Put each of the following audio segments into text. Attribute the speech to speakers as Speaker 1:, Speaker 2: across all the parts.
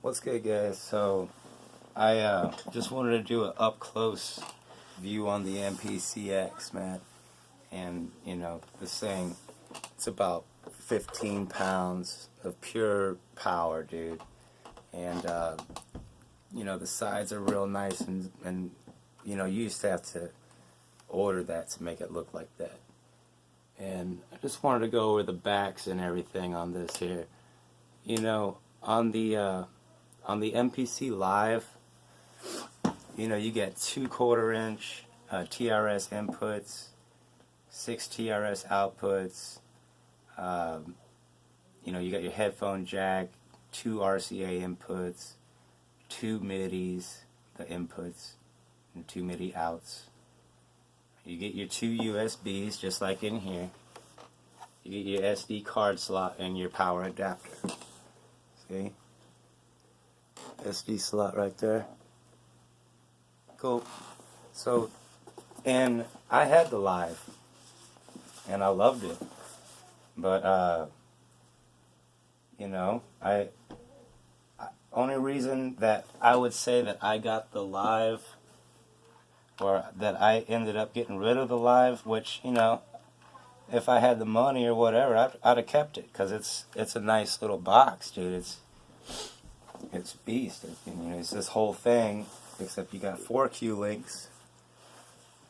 Speaker 1: What's good, guys? So I just wanted to do an up close view on the MPCX, man. And this thing, it's about 15 pounds of pure power, dude. And the sides are real nice, and you used to have to order that to make it look like that. And I just wanted to go over the backs and everything on this here. On the MPC Live, you get 2/4 inch TRS inputs, 6 TRS outputs. You got your headphone jack, 2 RCA inputs, 2 MIDIs, the inputs, and 2 MIDI outs. You get your 2 USBs, just like in here. You get your SD card slot and your power adapter. See? SD slot right there. Cool. So, and I had the Live, and I loved it. But, only reason that I would say that I got the Live, or that I ended up getting rid of the Live, which, if I had the money or whatever, I'd have kept it, because it's a nice little box, dude. It's beast. It's this whole thing, except you got 4 Q links,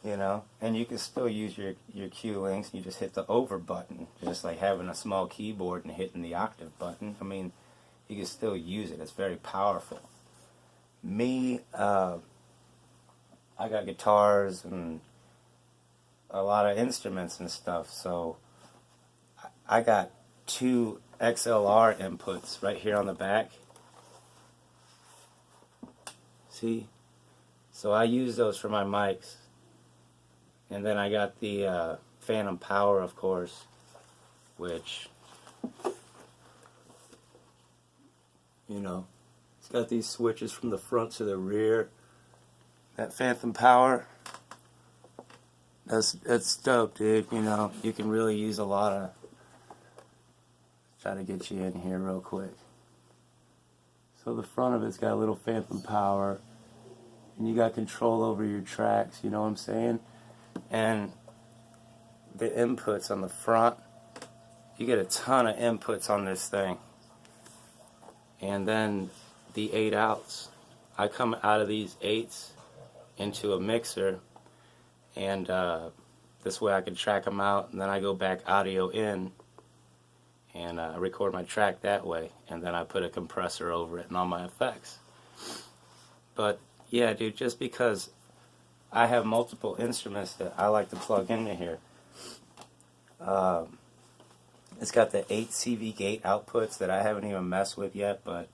Speaker 1: and you can still use your Q links. You just hit the over button, just like having a small keyboard and hitting the octave button. I mean, you can still use it. It's very powerful. Me, I got guitars and a lot of instruments and stuff, so I got 2 XLR inputs right here on the back. See? So I use those for my mics. And then I got the Phantom Power, of course, which, it's got these switches from the front to the rear. That Phantom Power, that's dope, dude. You can really use a lot of... Try to get you in here real quick. So the front of it's got a little Phantom Power, and you got control over your tracks, you know what I'm saying? And the inputs on the front, you get a ton of inputs on this thing. And then the 8 outs. I come out of these 8s into a mixer, and this way I can track them out, and then I go back audio in, and record my track that way, and then I put a compressor over it and all my effects. But yeah, dude, just because I have multiple instruments that I like to plug into here, it's got the 8 CV gate outputs that I haven't even messed with yet, but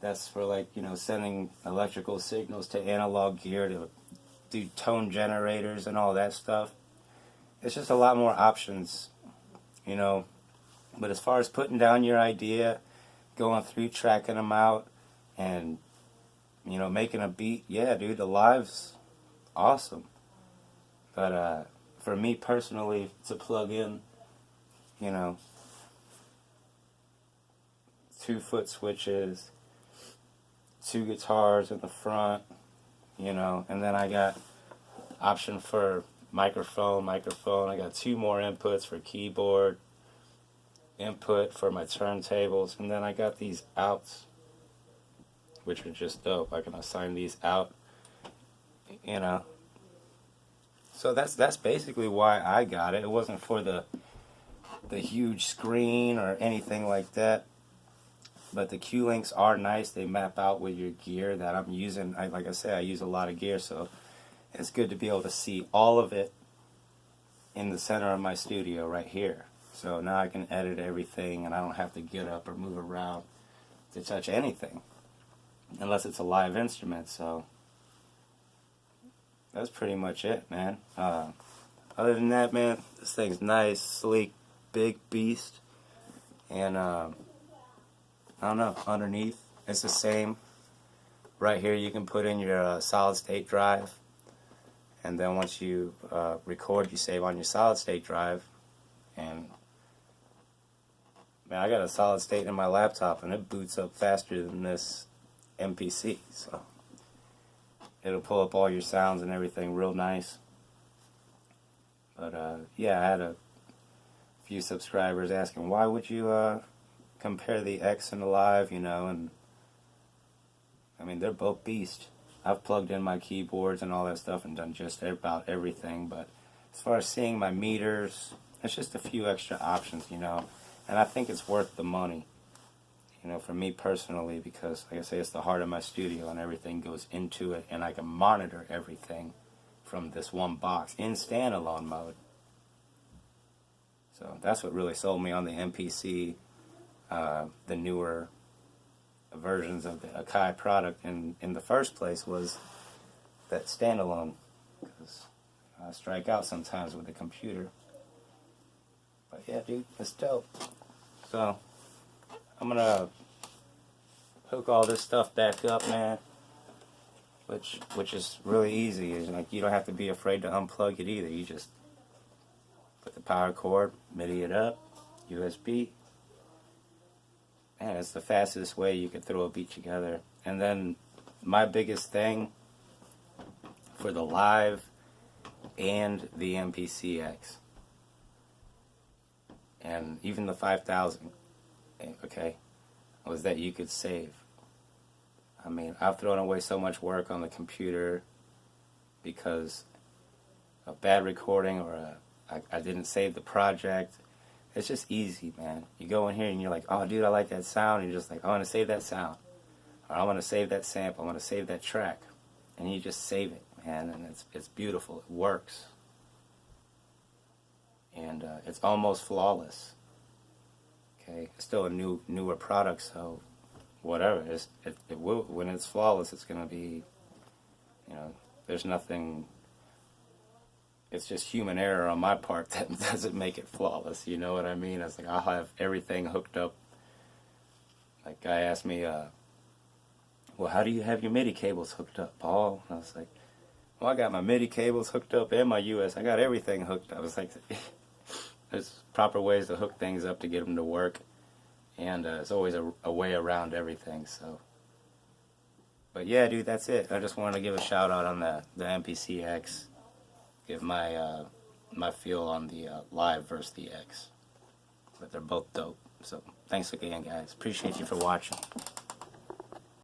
Speaker 1: that's for sending electrical signals to analog gear to do tone generators and all that stuff. It's just a lot more options, But as far as putting down your idea, going through, tracking them out, and, making a beat, yeah, dude, the Live's awesome. But for me personally, to plug in, 2-foot switches, 2 guitars in the front, and then I got option for microphone. I got 2 more inputs for keyboard, input for my turntables, and then I got these outs, which are just dope. I can assign these out, So that's basically why I got it. It wasn't for the huge screen or anything like that. But the Q links are nice. They map out with your gear that I'm using. Like I said, I use a lot of gear, so it's good to be able to see all of it in the center of my studio right here. So now I can edit everything, and I don't have to get up or move around to touch anything, unless it's a live instrument. So that's pretty much it, man. Other than that, man, this thing's nice, sleek, big beast. And I don't know, underneath it's the same. Right here you can put in your solid state drive, and then once you record, you save on your solid state drive, and Man, I got a solid state in my laptop, and it boots up faster than this MPC, so it'll pull up all your sounds and everything real nice. But yeah, I had a few subscribers asking, why would you compare the X and the Live, you know, and I mean, they're both beast. I've plugged in my keyboards and all that stuff and done just about everything, but as far as seeing my meters, it's just a few extra options, you know, and I think it's worth the money, you know, for me personally, because, like I say, it's the heart of my studio and everything goes into it, and I can monitor everything from this one box in standalone mode. So that's what really sold me on the MPC, the newer versions of the Akai product in the first place was that standalone, because I strike out sometimes with the computer. But yeah, dude, it's dope. So I'm gonna hook all this stuff back up, man, which is really easy. It's like you don't have to be afraid to unplug it either. You just put the power cord, MIDI it up, USB. Man, it's the fastest way you could throw a beat together. And then my biggest thing for the Live and the MPCX, and even the 5000, okay, was that you could save. I mean, I've thrown away so much work on the computer because of bad recording, or I didn't save the project. It's just easy, man. You go in here and you're like, oh, dude, I like that sound. And you're just like, I want to save that sound. Or I want to save that sample. I want to save that track. And you just save it, man. And it's beautiful. It works. And it's almost flawless. Okay? It's still a newer product, so whatever. It will, when it's flawless, it's going to be, you know, there's nothing. It's just human error on my part that doesn't make it flawless, you know what I mean? It's like, I'll have everything hooked up. Like, guy asked me, well, how do you have your MIDI cables hooked up, Paul? And I was like, well, I got my MIDI cables hooked up and my US. I got everything hooked up. I was like, there's proper ways to hook things up to get them to work. And there's always a way around everything, so. But yeah, dude, that's it. I just wanted to give a shout out on the MPCX. Give my my feel on the Live versus the X. But they're both dope. So thanks again, guys. Appreciate you for watching.